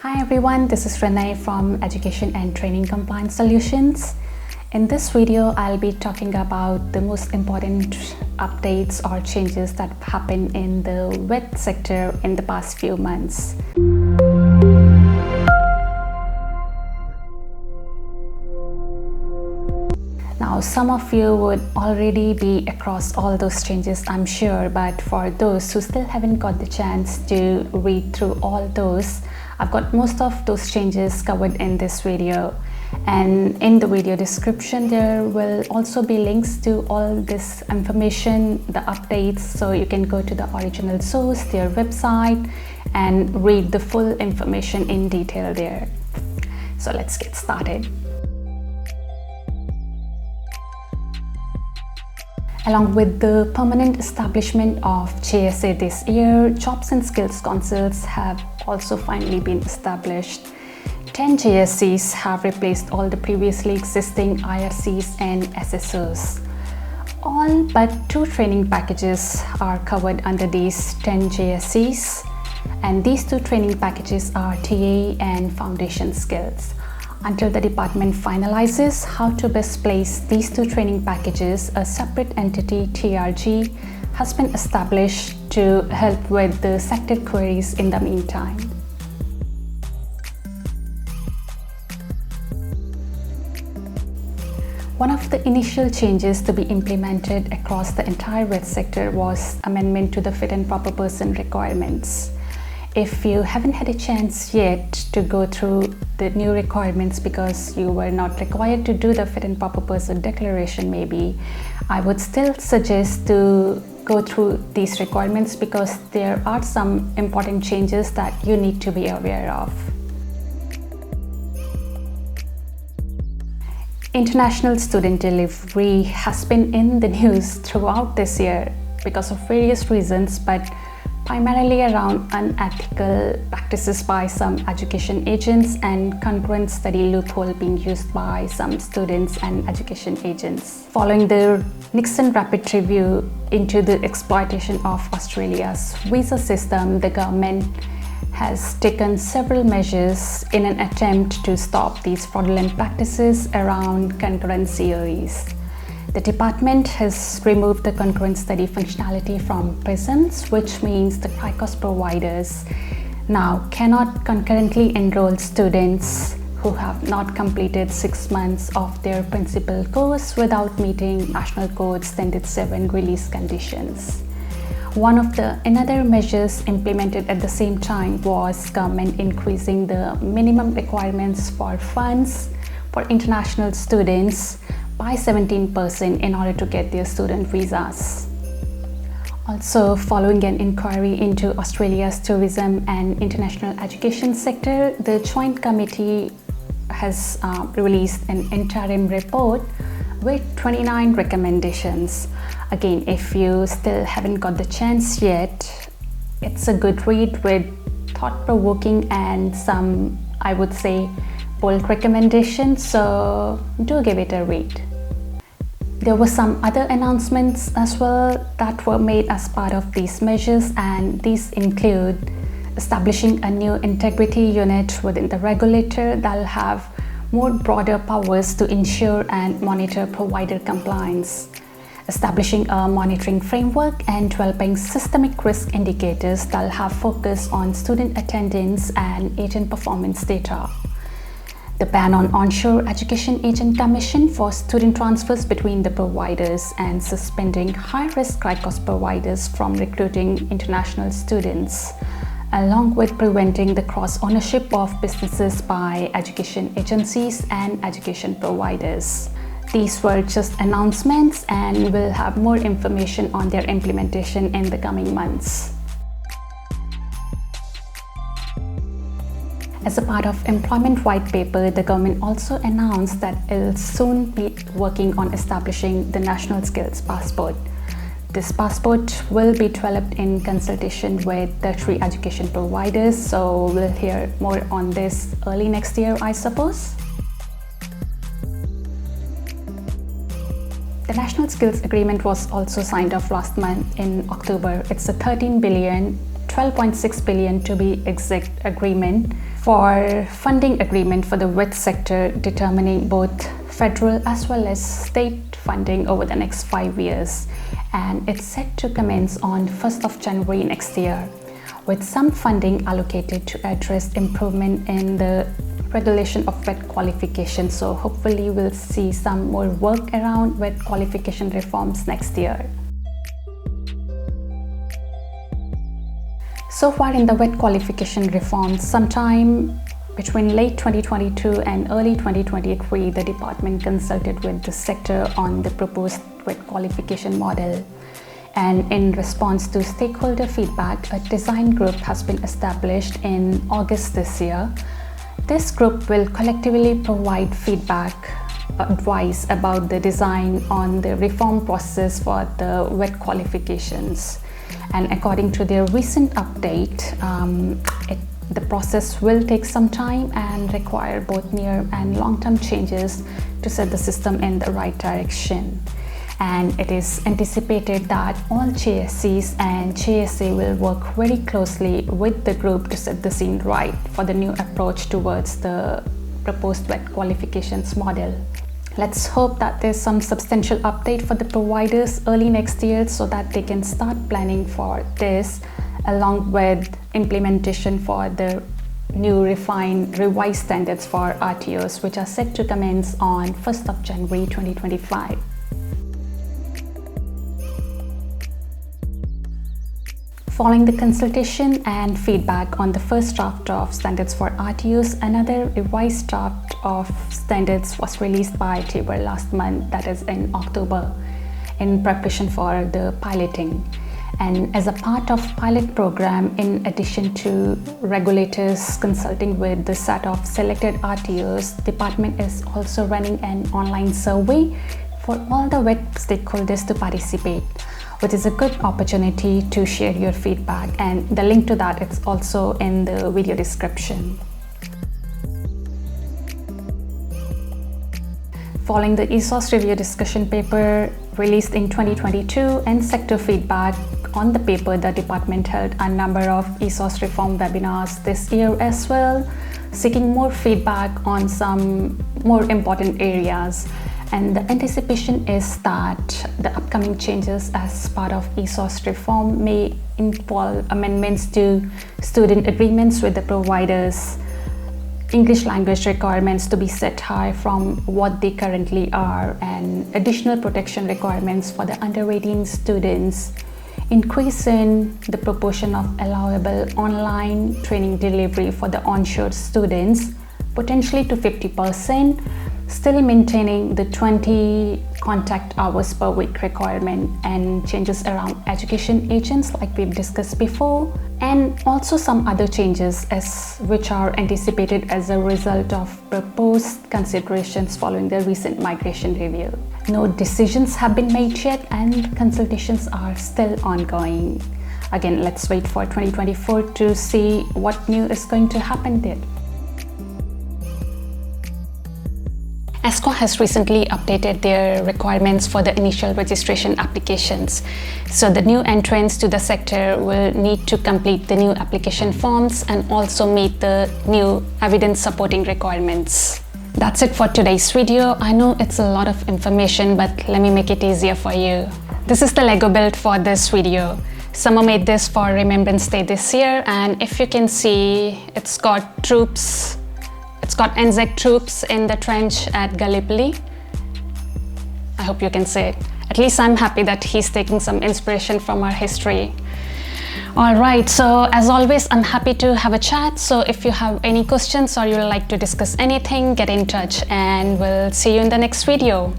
Hi everyone, this is Reise from Education and Training Compliance Solutions. In this video, I'll be talking about the most important updates or changes that have happened in the WIT sector in the past few months. Now, some of you would already be across all those changes, I'm sure, but for those who still haven't got the chance to read through all those, I've got most of those changes covered in this video, and in the video description there will also be links to all this information, the updates, so you can go to the original source, their website, and read the full information in detail there. So let's get started. Along with the permanent establishment of JSA this year, Jobs and Skills Councils have also finally been established. 10 JSCs have replaced all the previously existing IRCs and SSOs. All but 2 training packages are covered under these 10 JSCs, and these 2 training packages are TA and Foundation Skills. Until the department finalizes how to best place these 2 training packages, a separate entity, TRG, has been established to help with the sector queries in the meantime. One of the initial changes to be implemented across the entire WIT sector was amendment to the fit and proper person requirements. If you haven't had a chance yet to go through the new requirements because you were not required to do the fit and proper person declaration maybe, I would still suggest to go through these requirements because there are some important changes that you need to be aware of. International student delivery has been in the news throughout this year because of various reasons, but primarily around unethical practices by some education agents and concurrent study loophole being used by some students and education agents. Following the Nixon rapid review into the exploitation of Australia's visa system, the government has taken several measures in an attempt to stop these fraudulent practices around concurrent COEs. The department has removed the concurrent study functionality from prisons, which means the cricos providers now cannot concurrently enroll students who have not completed 6 months of their principal course without meeting National Code Standard 7 release conditions. One of the another measures implemented at the same time was government increasing the minimum requirements for funds for international students by 17% in order to get their student visas. Also, following an inquiry into Australia's tourism and international education sector, the Joint Committee has released an interim report with 29 recommendations. Again, if you still haven't got the chance yet, it's a good read with thought-provoking and some, I would say, bold recommendations, so do give it a read. There were some other announcements as well that were made as part of these measures, and these include establishing a new integrity unit within the regulator that will have more broader powers to ensure and monitor provider compliance, establishing a monitoring framework and developing systemic risk indicators that will have focus on student attendance and agent performance data. The ban on onshore education agent commission for student transfers between the providers, and suspending high-risk cricos providers from recruiting international students, along with preventing the cross-ownership of businesses by education agencies and education providers. These were just announcements, and we'll have more information on their implementation in the coming months. As a part of employment white paper, the government also announced that it will soon be working on establishing the National Skills Passport. This passport will be developed in consultation with tertiary education providers, so we'll hear more on this early next year, I suppose. The National Skills Agreement was also signed off last month in October. It's a 13 billion 12.6 billion to be exact agreement for funding agreement for the wet sector, determining both federal as well as state funding over the next 5 years, and it's set to commence on 1st of January next year, with some funding allocated to address improvement in the regulation of wet qualification. So hopefully we'll see some more work around wet qualification reforms next year. So far in the wet qualification reforms, sometime between late 2022 and early 2023, the department consulted with the sector on the proposed wet qualification model. And in response to stakeholder feedback, a design group has been established in August this year. This group will collectively provide feedback, advice about the design on the reform process for the wet qualifications. And according to their recent update, the process will take some time and require both near and long-term changes to set the system in the right direction. And it is anticipated that all JSCs and JSA will work very closely with the group to set the scene right for the new approach towards the proposed wet qualifications model. Let's hope that there's some substantial update for the providers early next year so that they can start planning for this, along with implementation for the new revised standards for RTOs, which are set to commence on 1st of January 2025. Following the consultation and feedback on the first draft of standards for RTOs, another revised draft of standards was released by TABOR last month, that is in October, in preparation for the piloting. And as a part of pilot program, in addition to regulators consulting with the set of selected RTOs, department is also running an online survey for all the wet stakeholders to participate, which is a good opportunity to share your feedback, and the link to that is also in the video description. Following the ESOS review discussion paper released in 2022 and sector feedback on the paper, the department held a number of ESOS reform webinars this year as well, seeking more feedback on some more important areas. And the anticipation is that the upcoming changes as part of ESOS reform may involve amendments to student agreements with the providers, English language requirements to be set high from what they currently are, and additional protection requirements for the under 18 students, increase in the proportion of allowable online training delivery for the onshore students, potentially to 50%, still maintaining the 20 contact hours per week requirement, and changes around education agents like we've discussed before, and also some other changes which are anticipated as a result of proposed considerations following the recent migration review. No decisions have been made yet and consultations are still ongoing. Again, let's wait for 2024 to see what new is going to happen there. asqa has recently updated their requirements for the initial registration applications. So the new entrants to the sector will need to complete the new application forms and also meet the new evidence supporting requirements. That's it for today's video. I know it's a lot of information, but let me make it easier for you. This is the Lego build for this video. Summer made this for Remembrance Day this year, and if you can see, it's got troops. It's got NZ troops in the trench at Gallipoli. I hope you can see it. At least I'm happy that he's taking some inspiration from our history. Alright, so as always, I'm happy to have a chat. So if you have any questions or you'd like to discuss anything, get in touch and we'll see you in the next video.